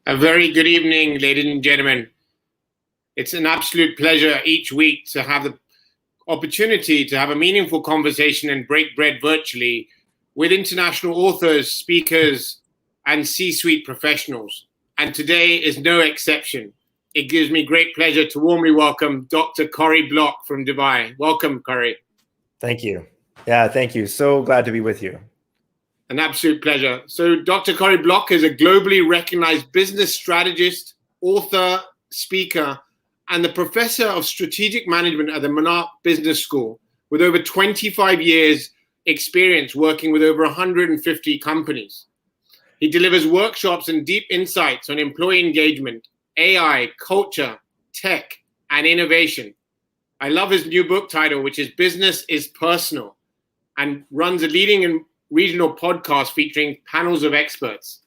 A very good evening, ladies and gentlemen. It's an absolute pleasure each week to have the opportunity to have a meaningful conversation and break bread virtually with international authors, speakers, and C-suite professionals. And today is no exception. It gives me great pleasure to warmly welcome Dr. Corrie Block from Dubai. Welcome, Corrie. Thank you. Yeah, thank you. So glad to be with you. An absolute pleasure. So Dr. Corrie Block is a globally recognized business strategist, author, speaker, and the professor of strategic management at the Monarch Business School, with over 25 years experience working with over 150 companies. He delivers workshops and deep insights on employee engagement, AI, culture, tech, and innovation. I love his new book title, which is Business is Personal, and runs a leading and regional podcast featuring panels of experts.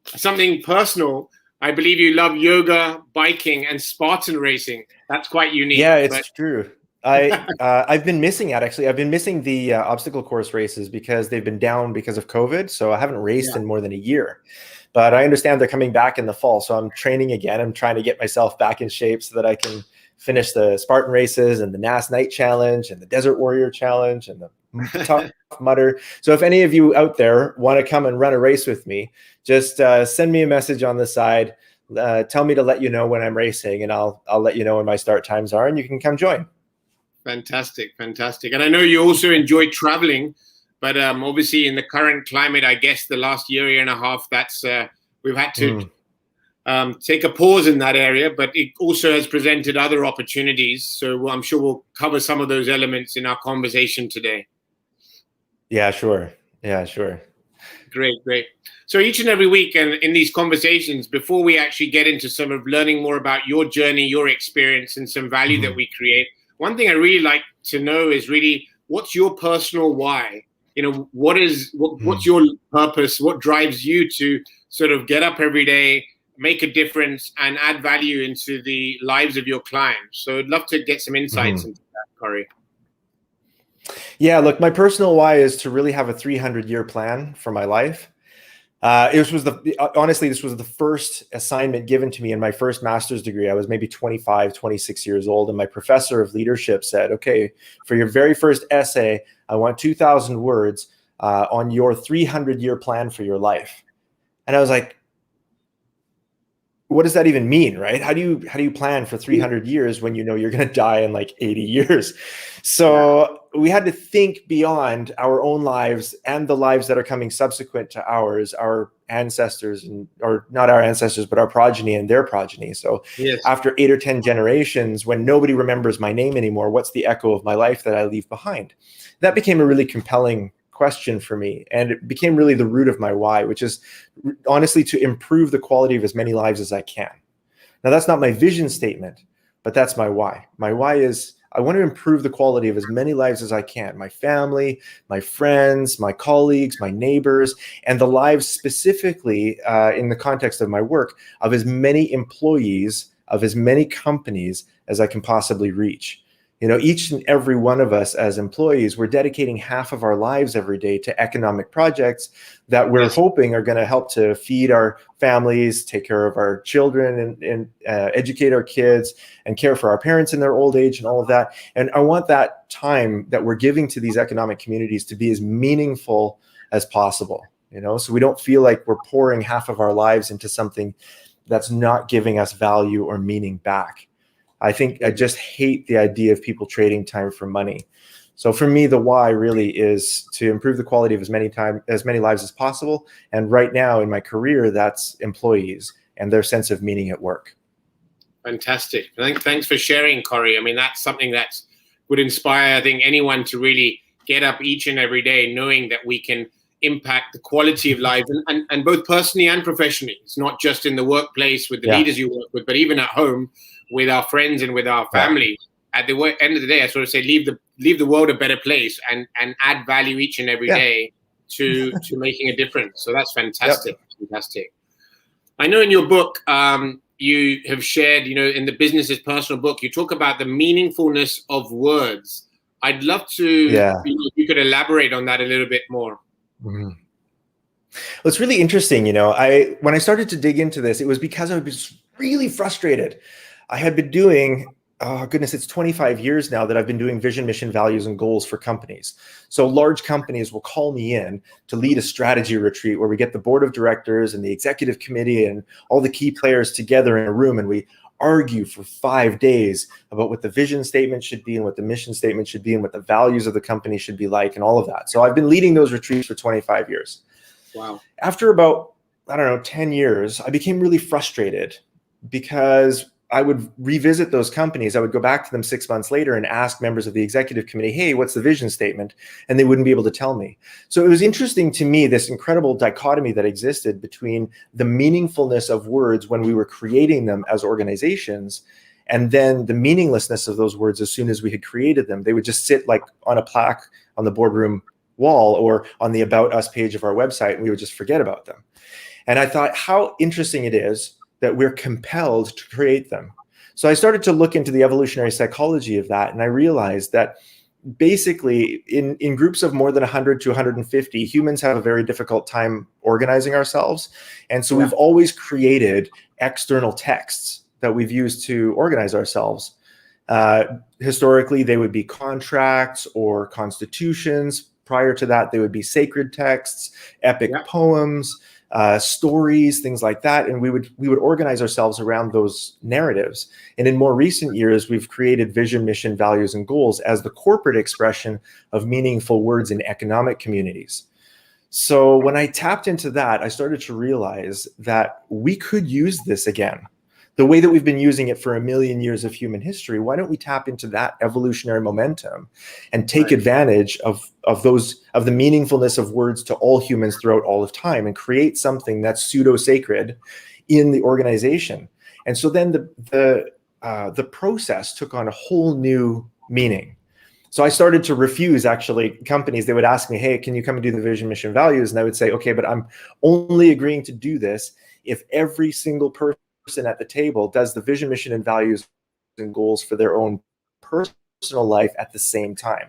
Something personal, I believe you love yoga, biking, and Spartan racing. That's quite unique. Yeah, it's true. I've been missing it, actually. I've been missing the obstacle course races because they've been down because of COVID. So I haven't raced in more than a year. But I understand they're coming back in the fall. So I'm training again. I'm trying to get myself back in shape so that I can finish the Spartan races and the NAS Night Challenge and the Desert Warrior Challenge and the Tough Mudder. So if any of you out there want to come and run a race with me, just send me a message on the side. Tell me to let you know when I'm racing, and I'll let you know when my start times are, and you can come join. Fantastic, fantastic. And I know you also enjoy traveling, but obviously in the current climate, I guess the last year and a half, that's we've had to take a pause in that area, but it also has presented other opportunities. So I'm sure we'll cover some of those elements in our conversation today. Yeah, sure. Yeah, sure. Great, great. So each and every week and in these conversations, before we actually get into some of learning more about your journey, your experience, and some value that we create, one thing I really like to know is really what's your personal why? You know, what's your purpose? What drives you to sort of get up every day, make a difference, and add value into the lives of your clients? So I'd love to get some insights into that, Corrie. Yeah, look, my personal why is to really have a 300-year plan for my life. Honestly, this was the first assignment given to me in my first master's degree. I was maybe 25, 26 years old. And my professor of leadership said, okay, for your very first essay, I want 2,000 words on your 300-year plan for your life. And I was like, what does that even mean, right? How do you plan for 300 years when you know you're going to die in like 80 years? So we had to think beyond our own lives and the lives that are coming subsequent to ours, our ancestors, or not our ancestors, but our progeny and their progeny. So after 8 or 10 generations, when nobody remembers my name anymore, what's the echo of my life that I leave behind? That became a really compelling question for me, and it became really the root of my why, which is honestly to improve the quality of as many lives as I can. Now, that's not my vision statement, but that's my why. My why is I want to improve the quality of as many lives as I can, my family, my friends, my colleagues, my neighbors, and the lives specifically in the context of my work of as many employees, of as many companies as I can possibly reach. You know, each and every one of us as employees, we're dedicating half of our lives every day to economic projects that we're hoping are going to help to feed our families, take care of our children, and educate our kids, and care for our parents in their old age and all of that. And I want that time that we're giving to these economic communities to be as meaningful as possible, you know, so we don't feel like we're pouring half of our lives into something that's not giving us value or meaning back. I just hate the idea of people trading time for money. So for me, the why really is to improve the quality of as many lives as possible. And right now in my career, that's employees and their sense of meaning at work. Fantastic. Thanks for sharing, Corrie. I mean, that's something that would inspire, I think, anyone to really get up each and every day knowing that we can impact the quality of life and both personally and professionally. It's not just in the workplace with the leaders you work with, but even at home with our friends and with our family. At the end of the day, I sort of say leave the world a better place and add value each and every day to making a difference. So that's fantastic. Fantastic. I know in your book you have shared, you know, in the Business is Personal book, you talk about the meaningfulness of words. I'd love to, if you could elaborate on that a little bit more. Well, it's really interesting. When I started to dig into this, it was because I was really frustrated. I had been doing, oh goodness, it's 25 years now that I've been doing vision, mission, values, and goals for companies. So large companies will call me in to lead a strategy retreat where we get the board of directors and the executive committee and all the key players together in a room, and we argue for 5 days about what the vision statement should be and what the mission statement should be and what the values of the company should be like and all of that. So I've been leading those retreats for 25 years. Wow. After about, 10 years, I became really frustrated because I would revisit those companies. I would go back to them 6 months later and ask members of the executive committee, hey, what's the vision statement? And they wouldn't be able to tell me. So it was interesting to me, this incredible dichotomy that existed between the meaningfulness of words when we were creating them as organizations, and then the meaninglessness of those words as soon as we had created them. They would just sit like on a plaque on the boardroom wall or on the About Us page of our website, and we would just forget about them. And I thought how interesting it is that we're compelled to create them. So I started to look into the evolutionary psychology of that, and I realized that basically in groups of more than 100 to 150, humans have a very difficult time organizing ourselves. And so we've always created external texts that we've used to organize ourselves. Historically, they would be contracts or constitutions. Prior to that, they would be sacred texts, epic poems, stories, things like that. And we would organize ourselves around those narratives. And in more recent years, we've created vision, mission, values, and goals as the corporate expression of meaningful words in economic communities. So when I tapped into that, I started to realize that we could use this again. The way that we've been using it for 1 million years of human history, why don't we tap into that evolutionary momentum and take advantage of the meaningfulness of words to all humans throughout all of time and create something that's pseudo-sacred in the organization? And so then the process took on a whole new meaning. So I started to refuse, actually, companies. They would ask me, hey, can you come and do the vision, mission, values? And I would say, okay, but I'm only agreeing to do this if every single person at the table does the vision, mission, and values and goals for their own personal life at the same time.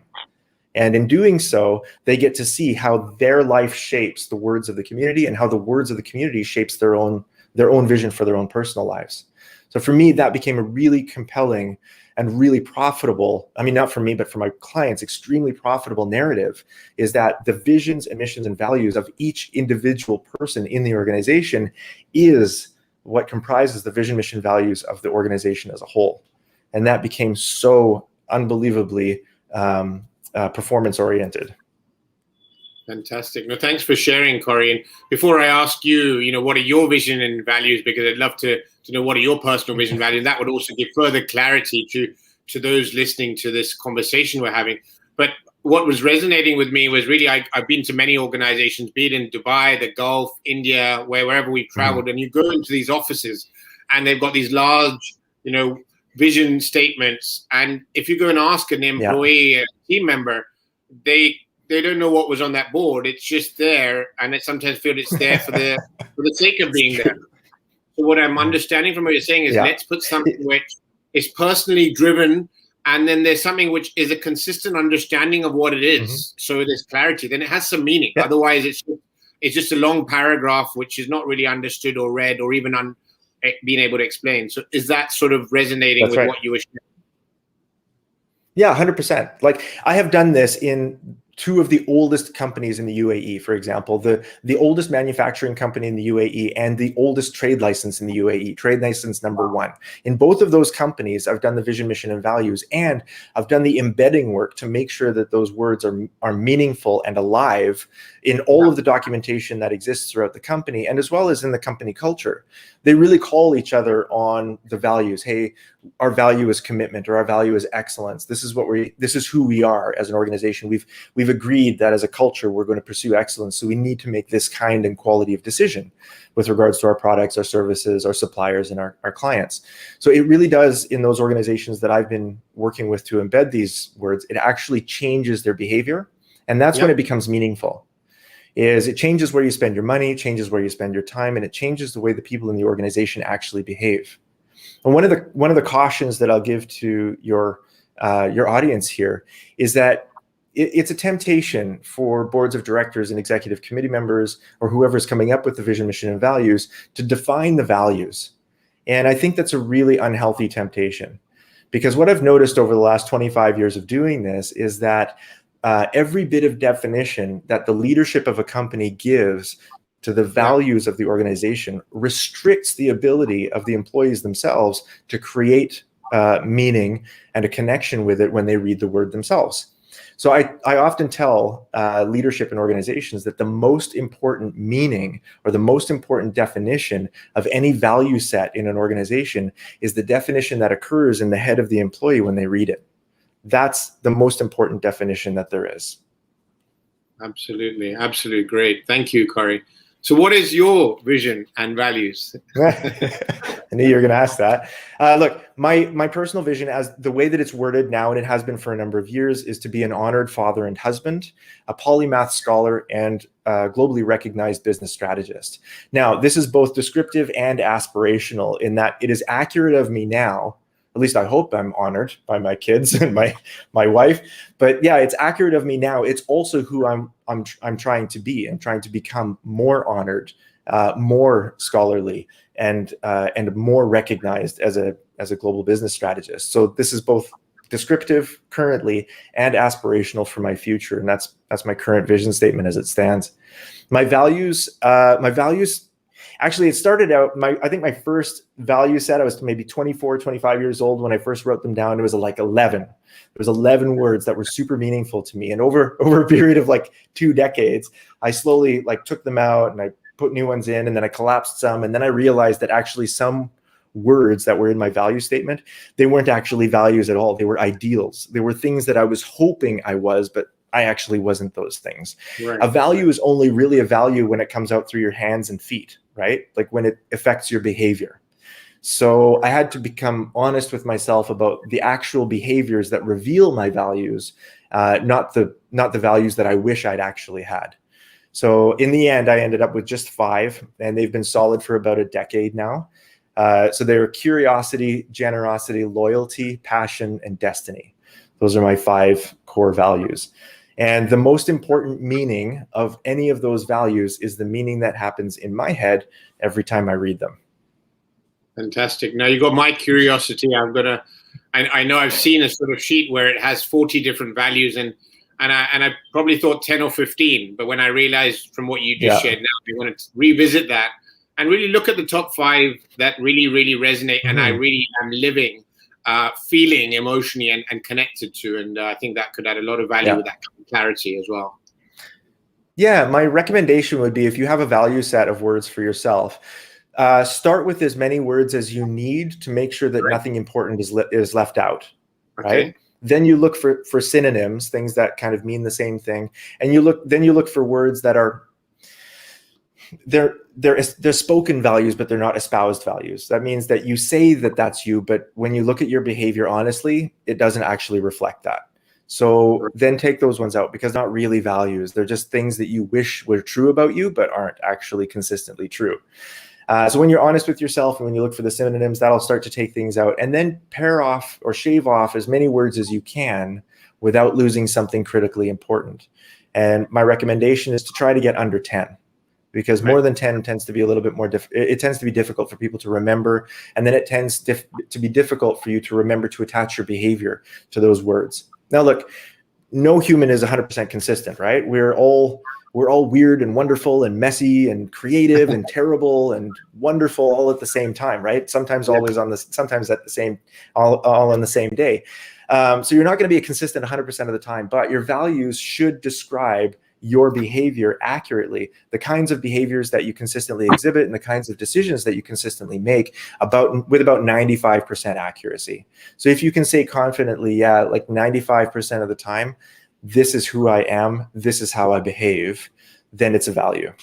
And in doing so, they get to see how their life shapes the words of the community and how the words of the community shapes their own vision for their own personal lives. So for me, that became a really compelling and really profitable, I mean, not for me, but for my clients, extremely profitable narrative, is that the visions and missions and values of each individual person in the organization is what comprises the vision, mission, values of the organization as a whole. And that became so unbelievably performance oriented. Fantastic. No, thanks for sharing, Corrie. And before I ask you, what are your vision and values? Because I'd love to know what are your personal vision values. That would also give further clarity to those listening to this conversation we're having. But what was resonating with me was really, I've been to many organizations, be it in Dubai, the Gulf, India, wherever we've traveled, and you go into these offices and they've got these large, vision statements. And if you go and ask an employee, a team member, they don't know what was on that board. It's just there. And they sometimes feel it's there for the sake of being there. So what I'm understanding from what you're saying is let's put something which is personally driven, and then there's something which is a consistent understanding of what it is. So there's clarity. Then it has some meaning. Otherwise, it's just a long paragraph which is not really understood or read or even being able to explain. So is that sort of resonating with what you were sharing? Yeah, 100%. Like I have done this in 2 of the oldest companies in the UAE, for example, the oldest manufacturing company in the UAE and the oldest trade license in the UAE, trade license number 1. In both of those companies, I've done the vision, mission, and values, and I've done the embedding work to make sure that those words are meaningful and alive in all of the documentation that exists throughout the company, and as well as in the company culture. They really call each other on the values. Hey, our value is commitment, or our value is excellence. This is who we are as an organization. We've agreed that as a culture, we're going to pursue excellence. So we need to make this kind and quality of decision with regards to our products, our services, our suppliers, and our clients. So it really does, in those organizations that I've been working with to embed these words, it actually changes their behavior. And that's when it becomes meaningful. Is it changes where you spend your money, it changes where you spend your time, and it changes the way the people in the organization actually behave. And one of the cautions that I'll give to your audience here is that it's a temptation for boards of directors and executive committee members or whoever's coming up with the vision, mission, and values to define the values. And I think that's a really unhealthy temptation, because what I've noticed over the last 25 years of doing this is that every bit of definition that the leadership of a company gives to the values of the organization restricts the ability of the employees themselves to create meaning and a connection with it when they read the word themselves. So I often tell leadership in organizations that the most important meaning or the most important definition of any value set in an organization is the definition that occurs in the head of the employee when they read it. That's the most important definition that there is. Absolutely. Absolutely. Great. Thank you, Corrie. So what is your vision and values? I knew you were going to ask that. Look, my personal vision, as the way that it's worded now, and it has been for a number of years, is to be an honored father and husband, a polymath scholar, and a globally recognized business strategist. Now, this is both descriptive and aspirational in that it is accurate of me now. At least I hope I'm honored by my kids and my wife. But yeah, it's accurate of me now. It's also who I'm trying to be. I'm trying to become more honored, more scholarly, and more recognized as a global business strategist. So this is both descriptive currently and aspirational for my future, and that's my current vision statement as it stands. My values. Actually, it started out, I think my first value set, I was maybe 24, 25 years old when I first wrote them down. It was like 11. There was 11 words that were super meaningful to me. And over a period of like 2 decades, I slowly like took them out and I put new ones in, and then I collapsed some. And then I realized that actually some words that were in my value statement, they weren't actually values at all. They were ideals. They were things that I was hoping I was, but I actually wasn't those things. Right. A value is only really a value when it comes out through your hands and feet, right? Like when it affects your behavior. So I had to become honest with myself about the actual behaviors that reveal my values, not the values that I wish I'd actually had. So in the end, I ended up with just 5, and they've been solid for about a decade now. So they're curiosity, generosity, loyalty, passion, and destiny. Those are my 5 core values. And the most important meaning of any of those values is the meaning that happens in my head every time I read them. Fantastic. Now you got my curiosity. I know I've seen a sort of sheet where it has 40 different values, and I probably thought 10 or 15, but when I realized from what you just shared now, we want to revisit that and really look at the top 5 that really, really resonate, and I really am living, feeling emotionally and connected to. And I think that could add a lot of value with that clarity as well. Yeah, my recommendation would be, if you have a value set of words for yourself, start with as many words as you need to make sure that nothing important is left out, right? Then you look for synonyms, things that kind of mean the same thing, and you look for words that are they're spoken values, but they're not espoused values. That means that you say that that's you, but when you look at your behavior honestly, it doesn't actually reflect that. So then take those ones out, because they're not really values. They're just things that you wish were true about you, but aren't actually consistently true. So when you're honest with yourself and when you look for the synonyms, that'll start to take things out, and then pare off or shave off as many words as you can without losing something critically important. And my recommendation is to try to get under 10. Because more than 10 tends to be a little bit more, it tends to be difficult for people to remember. And then it tends to be difficult for you to remember to attach your behavior to those words. Now, look, no human is 100% consistent, right? We're all weird and wonderful and messy and creative and terrible and wonderful all at the same time, right? Sometimes sometimes at the same, all on the same day. So you're not going to be consistent 100% of the time, but your values should describe your behavior accurately, the kinds of behaviors that you consistently exhibit and the kinds of decisions that you consistently make with about 95% accuracy. So if you can say confidently, like 95% of the time, this is who I am, this is how I behave, then it's a value.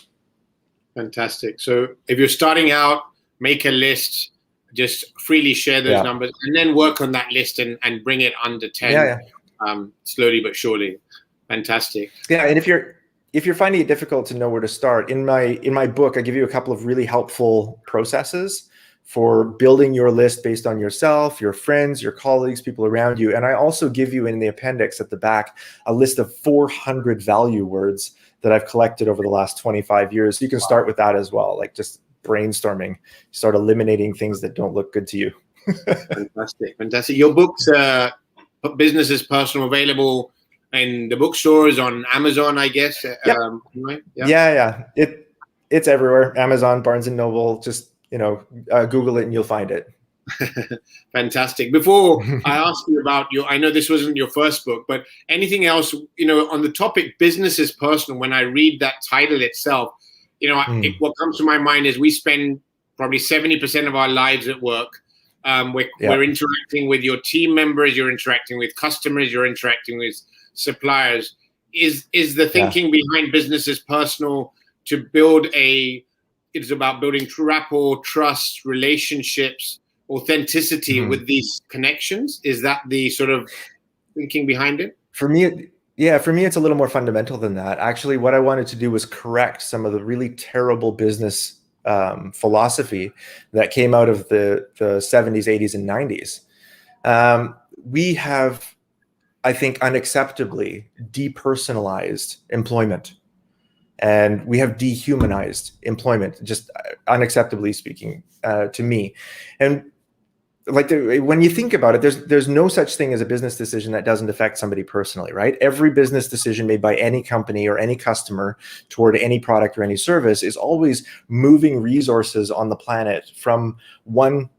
Fantastic. So if you're starting out, make a list, just freely share those numbers, and then work on that list and bring it under 10, slowly but surely. Fantastic. Yeah, and if you're finding it difficult to know where to start, in my book, I give you a couple of really helpful processes for building your list based on yourself, your friends, your colleagues, people around you. And I also give you in the appendix at the back a list of 400 value words that I've collected over the last 25 years. So you can start with that as well, like just brainstorming, start eliminating things that don't look good to you. Fantastic. Your books, Business is Personal, available in the bookstores, on Amazon, I guess. Yep. Right? Yeah. It's everywhere. Amazon, Barnes and Noble, just, Google it and you'll find it. Fantastic. Before I ask you about I know this wasn't your first book, but anything else, on the topic Business is Personal, when I read that title itself, what comes to my mind is we spend probably 70% of our lives at work. We're interacting with your team members, you're interacting with customers, you're interacting with suppliers. Is the thinking behind Business is Personal to build it's about building rapport, trust, relationships, authenticity with these connections? Is that the sort of thinking behind it? For me, it's a little more fundamental than that. Actually, what I wanted to do was correct some of the really terrible business philosophy that came out of the 70s, 80s, and 90s. We have, I think, unacceptably depersonalized employment. And we have dehumanized employment, just unacceptably speaking, to me. And when you think about it, there's no such thing as a business decision that doesn't affect somebody personally, right? Every business decision made by any company or any customer toward any product or any service is always moving resources on the planet from one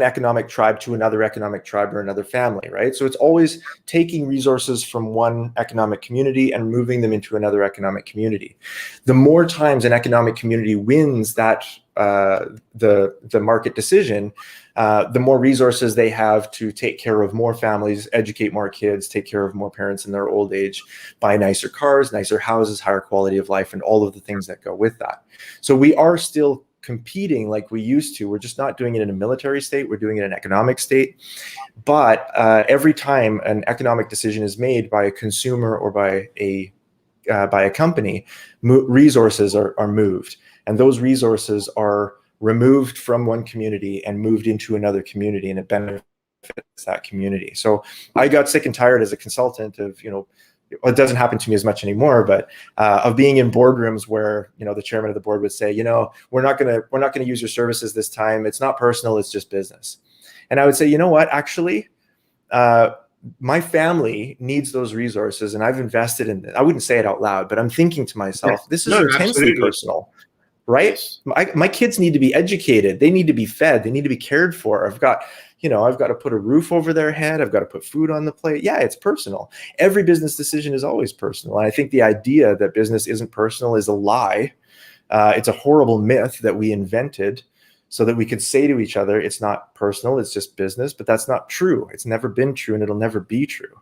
economic tribe to another economic tribe or another family, right? So it's always taking resources from one economic community and moving them into another economic community. The more times an economic community wins that the market decision, the more resources they have to take care of more families, educate more kids, take care of more parents in their old age, buy nicer cars, nicer houses, higher quality of life, and all of the things that go with that. So we are still competing like we used to. We're just not doing it in a military state. We're doing it in an economic state. But every time an economic decision is made by a consumer or by a company, resources are moved. And those resources are removed from one community and moved into another community, and it benefits that community. So I got sick and tired as a consultant of, it doesn't happen to me as much anymore, but of being in boardrooms where, the chairman of the board would say, we're not going to use your services this time. It's not personal. It's just business. And I would say, you know what, actually, my family needs those resources and I've invested in it. I wouldn't say it out loud, but I'm thinking to myself, this is intensely personal, right? My kids need to be educated. They need to be fed. They need to be cared for. I've got to put a roof over their head. I've got to put food on the plate. Yeah, it's personal. Every business decision is always personal. And I think the idea that business isn't personal is a lie. It's a horrible myth that we invented so that we could say to each other, it's not personal, it's just business. But that's not true. It's never been true and it'll never be true.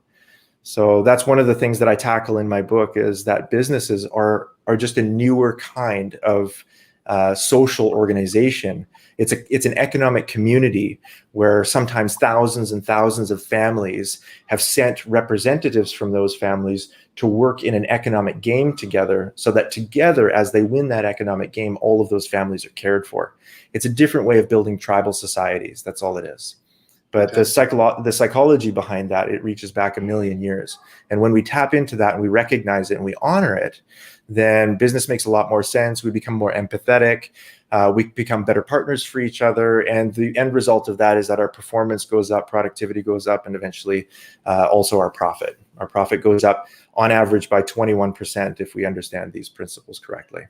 So that's one of the things that I tackle in my book, is that businesses are just a newer kind of social organization. It's an economic community where sometimes thousands and thousands of families have sent representatives from those families to work in an economic game together, so that together, as they win that economic game, all of those families are cared for. It's a different way of building tribal societies. That's all it is. But the psychology behind that, it reaches back 1 million years. And when we tap into that and we recognize it and we honor it, then business makes a lot more sense. We become more empathetic. We become better partners for each other. And the end result of that is that our performance goes up, productivity goes up, and eventually also our profit. Our profit goes up on average by 21% if we understand these principles correctly.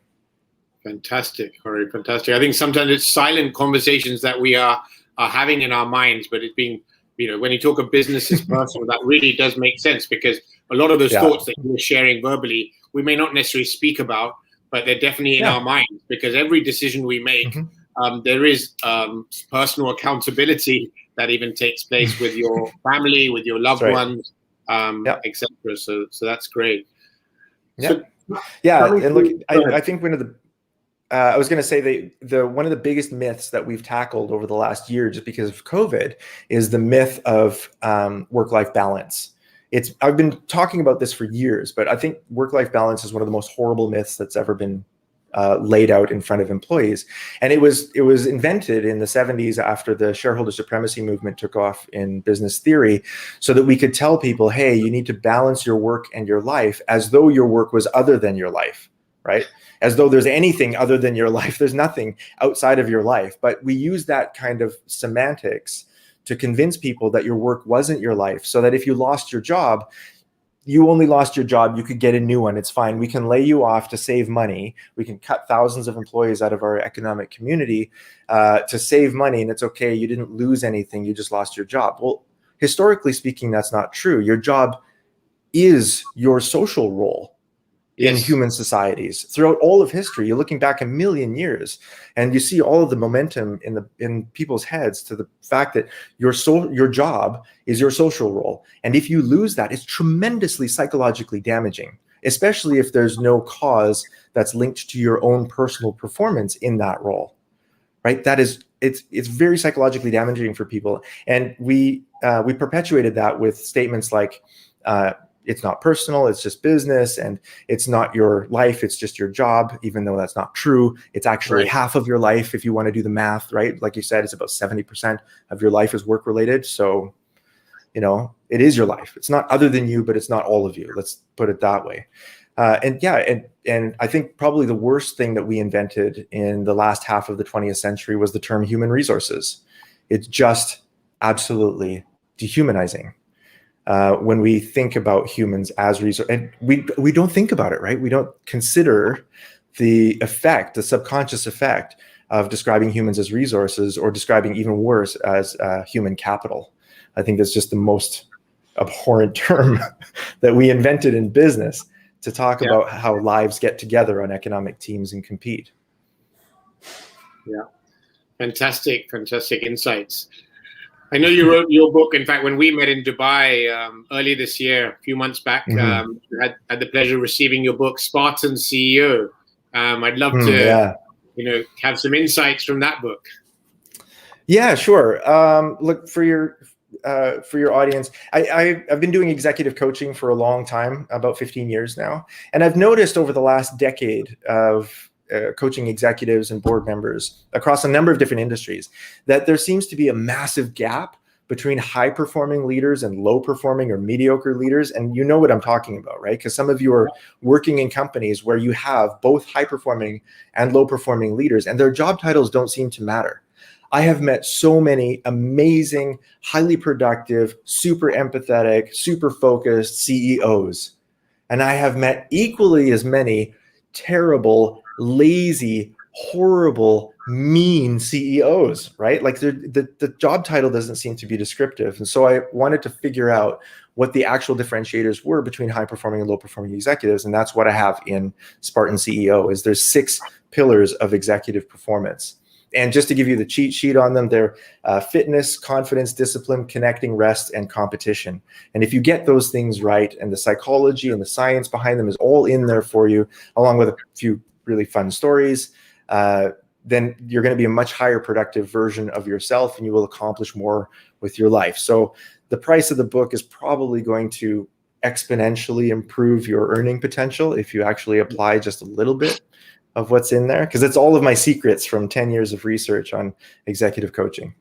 Fantastic, Corrie, fantastic. I think sometimes it's silent conversations that we are having in our minds, but it's being, when you talk of business as personal, that really does make sense, because a lot of those thoughts that you're sharing verbally, we may not necessarily speak about, but they're definitely in our minds, because every decision we make, there is personal accountability that even takes place with your family, with your loved ones, etc. So that's great. And look, I think one of the I was going to say the one of the biggest myths that we've tackled over the last year, just because of COVID, is the myth of work-life balance. I've been talking about this for years, but I think work-life balance is one of the most horrible myths that's ever been laid out in front of employees. And it was invented in the 70s after the shareholder supremacy movement took off in business theory, so that we could tell people, hey, you need to balance your work and your life as though your work was other than your life, right? As though there's anything other than your life. There's nothing outside of your life. But we use that kind of semantics to convince people that your work wasn't your life, so that if you lost your job, you only lost your job, you could get a new one. It's fine. We can lay you off to save money. We can cut thousands of employees out of our economic community to save money. And it's okay. You didn't lose anything. You just lost your job. Well, historically speaking, that's not true. Your job is your social role in human societies throughout all of history. You're looking back a million years, and you see all of the momentum in people's heads to the fact that your job is your social role. And if you lose that, it's tremendously psychologically damaging, especially if there's no cause that's linked to your own personal performance in that role, right? It's very psychologically damaging for people. And we perpetuated that with statements like, it's not personal, it's just business, and it's not your life, it's just your job, even though that's not true. It's actually half of your life if you want to do the math, right? Like you said, it's about 70% of your life is work related. So, it is your life. It's not other than you, but it's not all of you. Let's put it that way. And I think probably the worst thing that we invented in the last half of the 20th century was the term human resources. It's just absolutely dehumanizing. When we think about humans as resource, and we don't think about it, right? We don't consider the subconscious effect of describing humans as resources, or describing, even worse, as human capital. I think that's just the most abhorrent term that we invented in business to talk about how lives get together on economic teams and compete. Yeah, fantastic insights. I know you wrote your book. In fact, when we met in Dubai early this year, a few months back, had the pleasure of receiving your book, Spartan CEO. I'd love to, have some insights from that book. Yeah, sure. Look, for your audience, I've been doing executive coaching for a long time, about 15 years now, and I've noticed over the last decade of coaching executives and board members across a number of different industries that there seems to be a massive gap between high-performing leaders and low-performing or mediocre leaders. And you know what I'm talking about, right? Because some of you are working in companies where you have both high-performing and low-performing leaders, and their job titles don't seem to matter. I have met so many amazing, highly productive, super empathetic, super focused CEOs. And I have met equally as many terrible, lazy, horrible, mean CEOs, right? Like the job title doesn't seem to be descriptive. And so I wanted to figure out what the actual differentiators were between high-performing and low-performing executives. And that's what I have in Spartan CEO. Is there's 6 pillars of executive performance. And just to give you the cheat sheet on them, they're fitness, confidence, discipline, connecting, rest, and competition. And if you get those things right, and the psychology and the science behind them is all in there for you, along with a few really fun stories, then you're going to be a much higher productive version of yourself, and you will accomplish more with your life. So the price of the book is probably going to exponentially improve your earning potential if you actually apply just a little bit of what's in there, because it's all of my secrets from 10 years of research on executive coaching.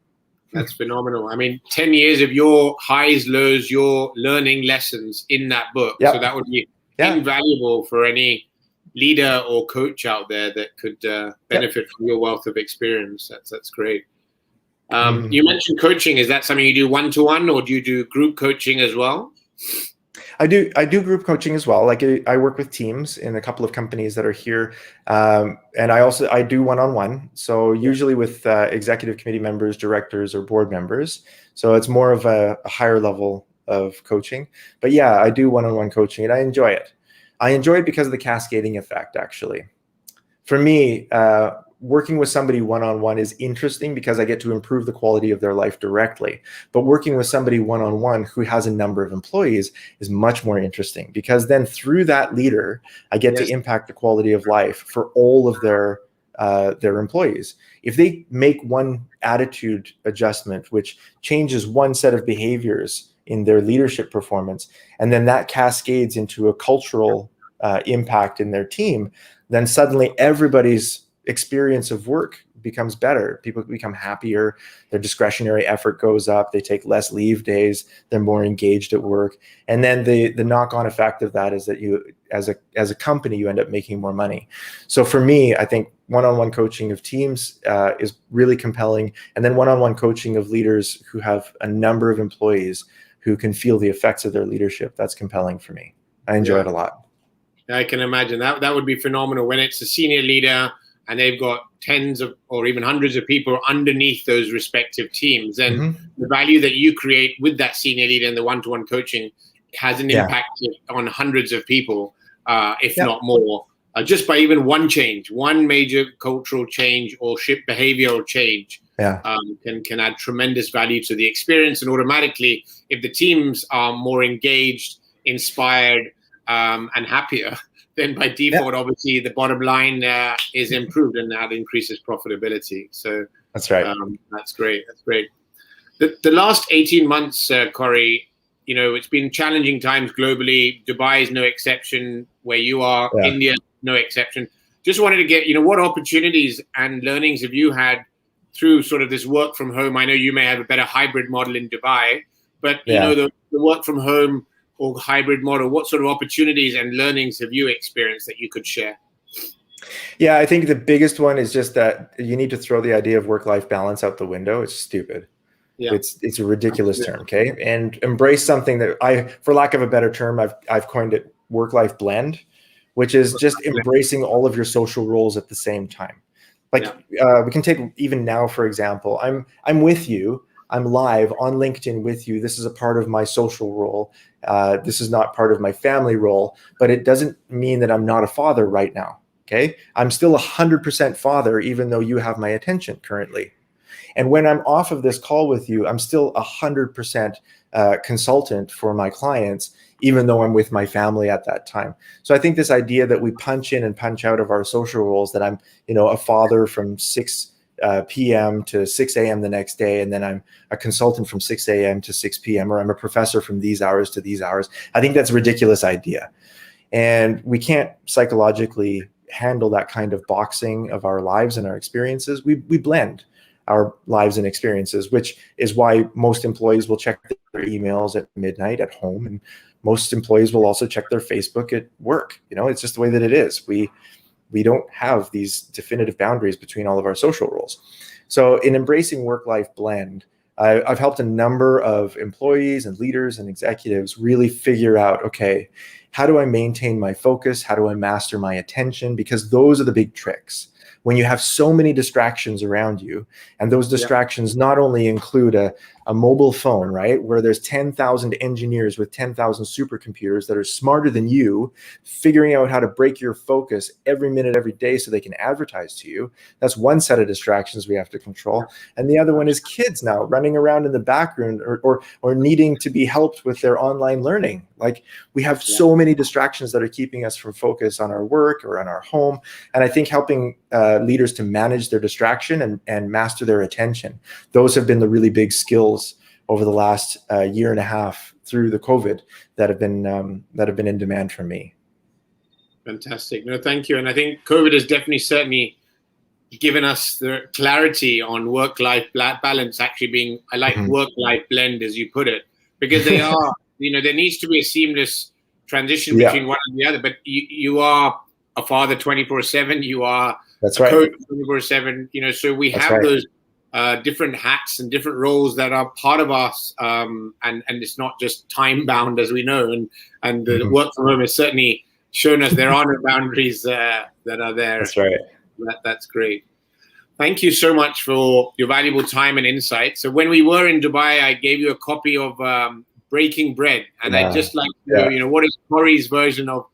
That's phenomenal. I mean, 10 years of your highs, lows, your learning lessons in that book. Yep. So that would be invaluable for any leader or coach out there that could benefit from your wealth of experience. That's great. You mentioned coaching. Is that something you do one-to-one, or do you do group coaching as well? I do group coaching as well. Like I work with teams in a couple of companies that are here. And I do one-on-one. So usually with executive committee members, directors, or board members. So it's more of a higher level of coaching. But yeah, I do one-on-one coaching, and I enjoy it. I enjoy it because of the cascading effect, actually. For me, working with somebody one-on-one is interesting because I get to improve the quality of their life directly. But working with somebody one-on-one who has a number of employees is much more interesting, because then through that leader, I get to impact the quality of life for all of their employees. If they make one attitude adjustment, which changes one set of behaviors in their leadership performance, and then that cascades into a cultural impact in their team, then suddenly everybody's experience of work becomes better. People become happier. Their discretionary effort goes up. They take less leave days. They're more engaged at work. And then the knock-on effect of that is that you, as a company, you end up making more money. So for me, I think one-on-one coaching of teams is really compelling. And then one-on-one coaching of leaders who have a number of employees who can feel the effects of their leadership. That's compelling for me. I enjoy it a lot. I can imagine that would be phenomenal when it's a senior leader and they've got tens of or even hundreds of people underneath those respective teams. And the value that you create with that senior leader and the one-to-one coaching has an impact on hundreds of people, if not more, just by even one change, one major cultural change or behavioral change can add tremendous value to the experience. And automatically, if the teams are more engaged, inspired, and happier, then by default, obviously, the bottom line is improved, and that increases profitability. So that's right. That's great. That's great. The last 18 months, Corrie, it's been challenging times globally. Dubai is no exception. Where you are, India, no exception. Just wanted to get, what opportunities and learnings have you had through sort of this work from home? I know you may have a better hybrid model in Dubai, but the work from home or hybrid model, what sort of opportunities and learnings have you experienced that you could share? Yeah, I think the biggest one is just that you need to throw the idea of work-life balance out the window. It's stupid. Yeah. It's a ridiculous term, okay? And embrace something that for lack of a better term, I've coined it work-life blend, which is just embracing all of your social roles at the same time. Like we can take even now, for example, I'm with you. I'm live on LinkedIn with you. This is a part of my social role. This is not part of my family role, but it doesn't mean that I'm not a father right now. Okay. I'm still 100% father, even though you have my attention currently. And when I'm off of this call with you, I'm still 100% consultant for my clients, even though I'm with my family at that time. So I think this idea that we punch in and punch out of our social roles, that I'm, a father from 6 p.m. to 6 a.m. the next day, and then I'm a consultant from 6 a.m. to 6 p.m., or I'm a professor from these hours to these hours. I think that's a ridiculous idea. And we can't psychologically handle that kind of boxing of our lives and our experiences. We blend our lives and experiences, which is why most employees will check their emails at midnight at home, and most employees will also check their Facebook at work. It's just the way that it is. We don't have these definitive boundaries between all of our social roles. So in embracing work-life blend, I've helped a number of employees and leaders and executives really figure out, okay, how do I maintain my focus? How do I master my attention? Because those are the big tricks. When you have so many distractions around you, and those distractions not only include a mobile phone, right, where there's 10,000 engineers with 10,000 supercomputers that are smarter than you, figuring out how to break your focus every minute, every day so they can advertise to you. That's one set of distractions we have to control. And the other one is kids now running around in the background or needing to be helped with their online learning. Like, we have so many distractions that are keeping us from focus on our work or on our home. And I think helping leaders to manage their distraction and master their attention, those have been the really big skills over the last year and a half through the COVID that have been in demand for me. Fantastic. No, thank you. And I think COVID has certainly given us the clarity on work-life balance actually being, I like work-life blend, as you put it, because they are, there needs to be a seamless transition between one and the other, but you are a father 24/7, you are a coach 24/7, so we have those different hats and different roles that are part of us, and it's not just time bound, as we know, and the work from home has certainly shown us there are no boundaries that are there. That's right. That's great. Thank you so much for your valuable time and insight. So when we were in Dubai, I gave you a copy of Breaking Bread, and I'd just like to know, what is Corrie's version of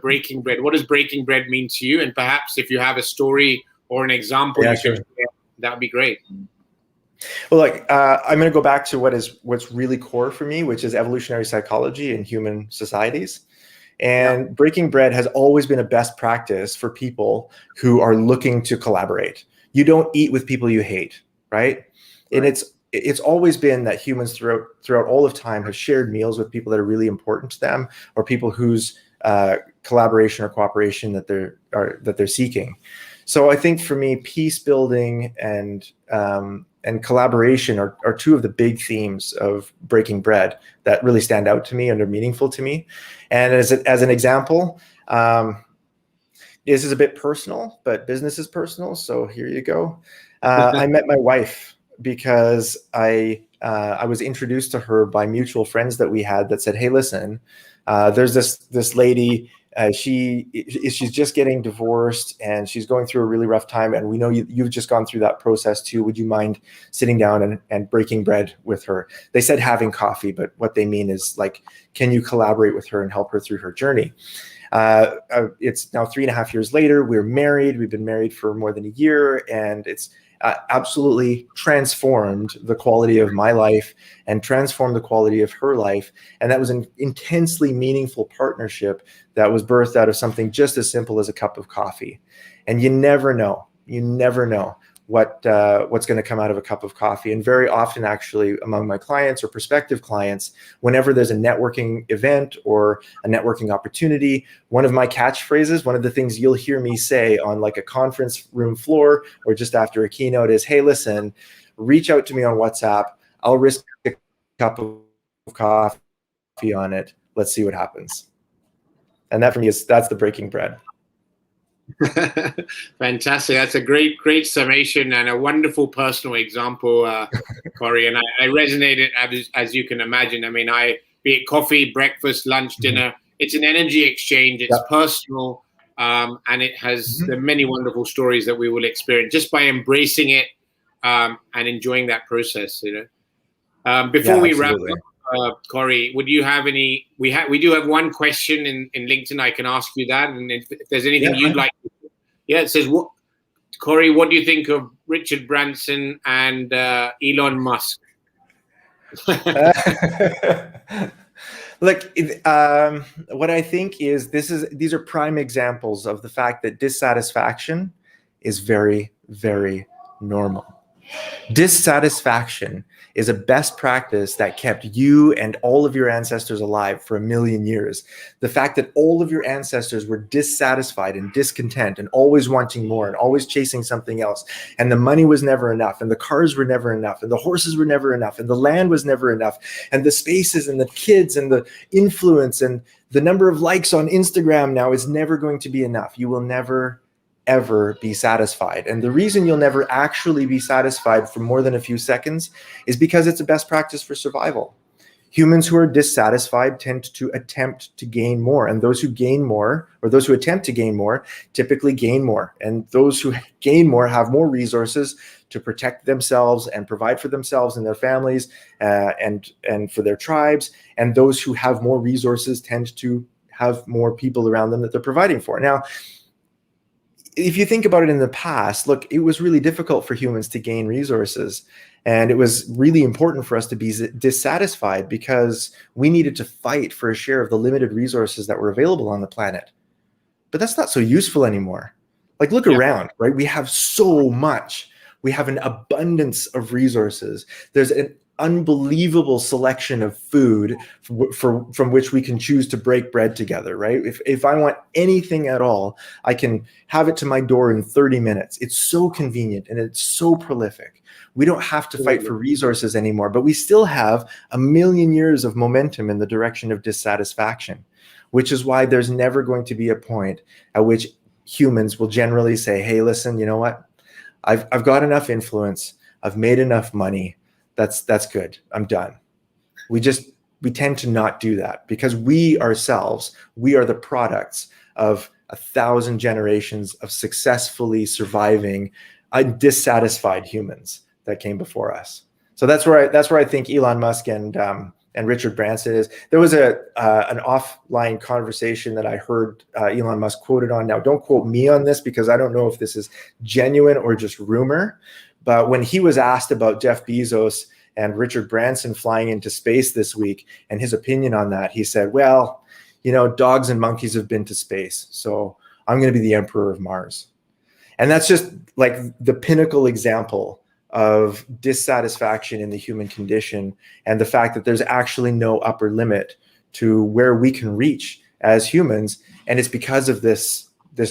breaking bread? What does breaking bread mean to you? And perhaps if you have a story or an example, you could share, that would be great. Well, I'm going to go back to what's really core for me, which is evolutionary psychology in human societies. And breaking bread has always been a best practice for people who are looking to collaborate. You don't eat with people you hate, right? And it's always been that humans throughout all of time have shared meals with people that are really important to them, or people whose collaboration or cooperation that they're seeking. So I think for me, peace building and collaboration are two of the big themes of breaking bread that really stand out to me and are meaningful to me. And as an example, this is a bit personal, but business is personal. So here you go. I met my wife because I was introduced to her by mutual friends that we had that said, hey, listen, there's this lady, she's just getting divorced and she's going through a really rough time. And we know you've just gone through that process too. Would you mind sitting down and breaking bread with her? They said having coffee, but what they mean is like, can you collaborate with her and help her through her journey? It's now 3.5 years later. We're married. We've been married for more than a year, and it's absolutely transformed the quality of my life and transformed the quality of her life. And that was an intensely meaningful partnership that was birthed out of something just as simple as a cup of coffee. And you never know what's going to come out of a cup of coffee. And very often, actually, among my clients or prospective clients, whenever there's a networking event or a networking opportunity, one of my catchphrases, one of the things you'll hear me say on like a conference room floor or just after a keynote is, hey, listen, reach out to me on WhatsApp. I'll risk a cup of coffee on it. Let's see what happens. And that for me that's the breaking bread. Fantastic. That's a great summation and a wonderful personal example, Corrie. And I resonated as you can imagine. I mean, be it coffee, breakfast, lunch, dinner, it's an energy exchange. It's personal, and it has the many wonderful stories that we will experience just by embracing it and enjoying that process. Before we wrap up, Corrie, would you have any? We do have one question in LinkedIn. I can ask you that, and if there's anything you'd like. It says, Corrie, what do you think of Richard Branson and Elon Musk? Look, what I think is these are prime examples of the fact that dissatisfaction is very, very normal. Dissatisfaction is a best practice that kept you and all of your ancestors alive for 1 million years. The fact that all of your ancestors were dissatisfied and discontent and always wanting more and always chasing something else, and the money was never enough, and the cars were never enough, and the horses were never enough, and the land was never enough, and the spaces and the kids and the influence and the number of likes on Instagram now is never going to be enough. You will never ever be satisfied. And the reason you'll never actually be satisfied for more than a few seconds is because it's a best practice for survival. Humans who are dissatisfied tend to attempt to gain more. And those who gain more, or those who attempt to gain more, typically gain more. And those who gain more have more resources to protect themselves and provide for themselves and their families and for their tribes. And those who have more resources tend to have more people around them that they're providing for. Now, if you think about it in the past, look, it was really difficult for humans to gain resources. And it was really important for us to be dissatisfied because we needed to fight for a share of the limited resources that were available on the planet. But that's not so useful anymore. Like, look around, right? We have so much. We have an abundance of resources. There's an unbelievable selection of food from which we can choose to break bread together, right? If I want anything at all, I can have it to my door in 30 minutes. It's so convenient and it's so prolific. We don't have to fight for resources anymore, but we still have 1 million years of momentum in the direction of dissatisfaction, which is why there's never going to be a point at which humans will generally say, hey, listen, you know what? I've got enough influence. I've made enough money. That's good. I'm done. We tend to not do that because we ourselves, we are the products of 1,000 generations of successfully surviving dissatisfied humans that came before us. So that's where I think Elon Musk and Richard Branson is. There was an offline conversation that I heard Elon Musk quoted on. Now, don't quote me on this because I don't know if this is genuine or just rumor. But when he was asked about Jeff Bezos and Richard Branson flying into space this week and his opinion on that, he said, well, you know, dogs and monkeys have been to space, so I'm going to be the emperor of Mars. And that's just like the pinnacle example of dissatisfaction in the human condition and the fact that there's actually no upper limit to where we can reach as humans. And it's because of this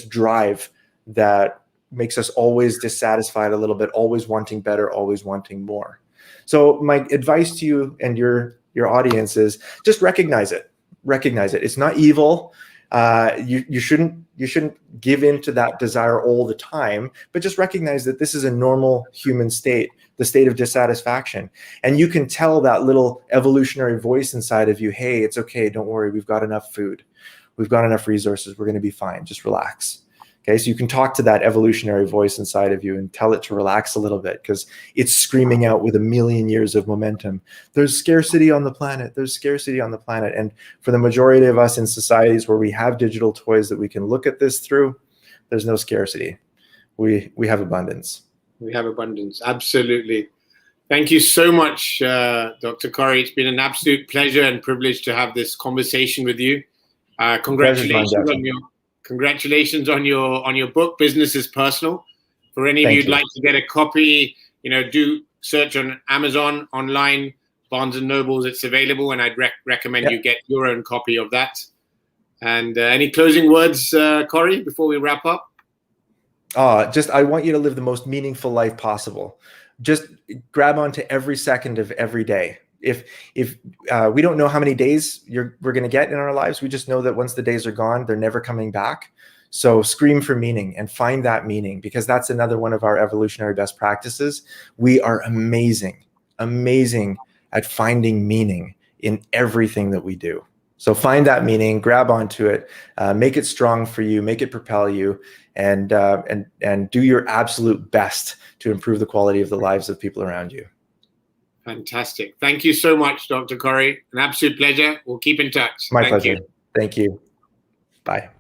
drive that makes us always dissatisfied a little bit, always wanting better, always wanting more. So my advice to you and your audience is just recognize it. Recognize it. It's not evil. You shouldn't give in to that desire all the time, but just recognize that this is a normal human state, the state of dissatisfaction. And you can tell that little evolutionary voice inside of you, hey, it's okay, don't worry, we've got enough food, we've got enough resources, we're going to be fine, just relax. Okay, so you can talk to that evolutionary voice inside of you and tell it to relax a little bit, because it's screaming out with a million years of momentum. There's scarcity on the planet. There's scarcity on the planet. And for the majority of us in societies where we have digital toys that we can look at this through, there's no scarcity. We have abundance. We have abundance. Absolutely. Thank you so much, Dr. Corrie. It's been an absolute pleasure and privilege to have this conversation with you. Congratulations on your book, Business is Personal. For any of you who'd like to get a copy, do search on Amazon, online, Barnes and Nobles. It's available, and I'd recommend you get your own copy of that. And any closing words, Corrie, before we wrap up? I want you to live the most meaningful life possible. Just grab onto every second of every day. If we don't know how many days we're going to get in our lives, we just know that once the days are gone, they're never coming back. So scream for meaning and find that meaning, because that's another one of our evolutionary best practices. We are amazing at finding meaning in everything that we do. So find that meaning, grab onto it, make it strong for you, make it propel you, and do your absolute best to improve the quality of the lives of people around you. Fantastic. Thank you so much, Dr. Corrie. An absolute pleasure. We'll keep in touch. My pleasure. Thank you. Bye.